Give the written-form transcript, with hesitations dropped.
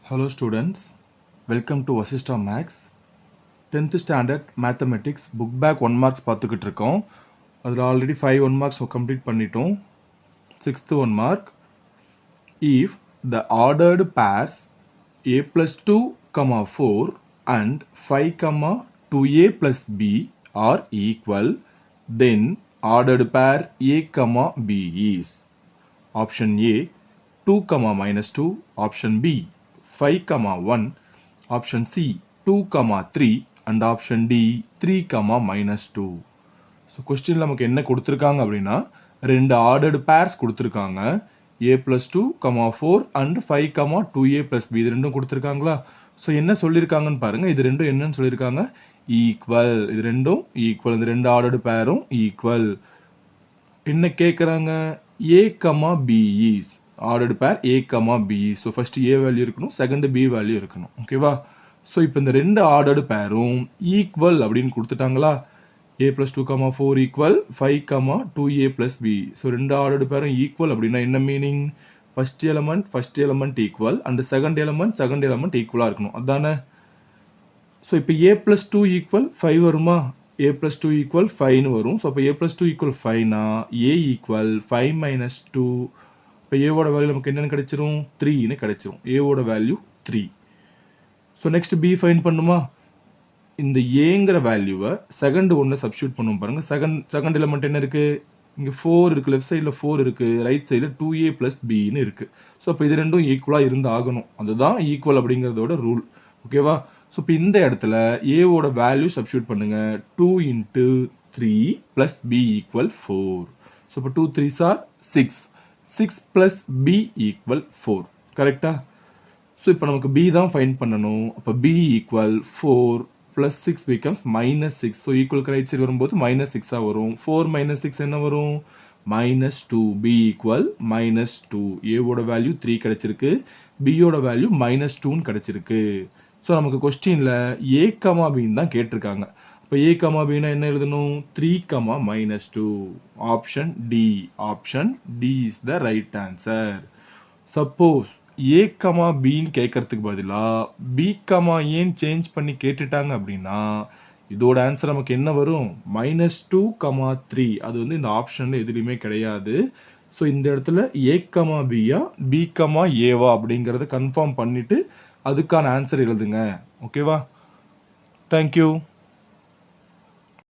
Hello students, welcome to Vasishtha Max 10th standard mathematics book back 1 marks பார்த்துக்கிட்டு இருக்கோம். அதில் already 5 1 marks complete பண்ணிட்டோம். 6th 1 mark. If the ordered pairs a plus 2 comma 4 and 5 comma 2a plus b are equal, then ordered pair a comma b is option A 2 comma minus 2, option B 5 comma 1, option C 2 comma 3 and option D 3 comma minus 2. So question நமக்கு என்ன கொடுத்துருக்காங்க அப்படின்னா ரெண்டு ordered purse கொடுத்துருக்காங்க. a plus 2 comma 4 and 5 comma 2a plus b இது ரெண்டும் கொடுத்துருக்காங்களா. So என்ன சொல்லியிருக்காங்கன்னு பாருங்க. இது ரெண்டும் என்னன்னு சொல்லியிருக்காங்க, ஈக்குவல். இது ரெண்டும் ஈக்குவல், இந்த ரெண்டு ஆர்டர்டு பேரும் ஈக்குவல். என்ன கேட்குறாங்க, a comma b is ordered பேர் a comma b. So first a value இருக்கணும், செகண்ட் b வேல்யூ இருக்கணும். ஓகேவா. ஸோ இப்போ இந்த ரெண்டு ஆர்டர்டு பேரும் ஈக்குவல் அப்படின்னு கொடுத்துட்டாங்களா. a plus 2 comma 4 equal 5 comma 2a plus b. So ரெண்டு ஆர்டர்டு பேரும் ஈக்குவல் அப்படின்னா என்ன meaning, first element equal and second element ஈக்குவலாக இருக்கணும், அதுதானே. ஸோ இப்போ a plus 2 equal 5 வருமா, a plus 2 equal 5னு வரும். ஸோ அப்போ a plus 2 equal 5னா a equal 5 minus 2. இப்போ ஏவோட வேல்யூ நமக்கு என்னென்னு கிடைச்சிரும், 3ன்னு கிடைச்சிரும். ஏவோட value 3. So next b find பண்ணுமா. இந்த ஏங்கிற வேல்யூவை செகண்ட் ஒன்றில் சப்ஸ்டியூட் பண்ணுவோம் பாருங்க. செகண்ட் எலிமெண்ட் என்ன இருக்கு, இங்கே 4 இருக்கு, லெஃப்ட் சைடில் 4 இருக்கு, ரைட் சைடில் 2a plus bன்னு இருக்கு. ஸோ இப்போ இது ரெண்டும் ஈக்குவலாக இருந்து ஆகணும், அதுதான் ஈக்குவல் அப்படிங்கிறதோட ரூல். ஓகேவா. ஸோ இப்போ இந்த இடத்துல ஏவோட வேல்யூ சப்ஸ்டியூட் பண்ணுங்க. 2 into 3 plus b equal 4. So இப்போ 2 3s are 6. 6 plus b equal 4. கரெக்டா. ஸோ இப்போ நமக்கு b தான் ஃபைண்ட் பண்ணணும். அப்போ b equal 4 plus 6 becomes minus 6. So equal right side வரும்போது minus 6 வரும். 4 minus 6 என்ன வரும், minus 2. b equal minus 2. ஏவோட வேல்யூ 3 கிடைச்சிருக்கு, பியோட வேல்யூ minus 2ன்னு கிடைச்சிருக்கு. ஸோ நமக்கு கொஸ்டின்ல a கமா பின்னு தான் கேட்டிருக்காங்க. இப்போ a கமா பின்னா என்ன எழுதணும், 3 comma minus 2. Option D is the right answer. Suppose a comma பின்னு கேட்கறதுக்கு பதிலாக b கமா ஏன்னு சேஞ்ச் பண்ணி கேட்டுட்டாங்க அப்படின்னா இதோட ஆன்சர் நமக்கு என்ன வரும், -2 கமா 3. அது வந்து இந்த ஆப்ஷன்ல எதுலையுமே கிடையாது. ஸோ இந்த இடத்துல a கமா பியா b கமா ஏவா அப்படிங்கிறத கன்ஃபார்ம் பண்ணிட்டு அதுக்கான ஆன்சர் எழுதுங்க. ஓகேவா. தேங்க்யூ.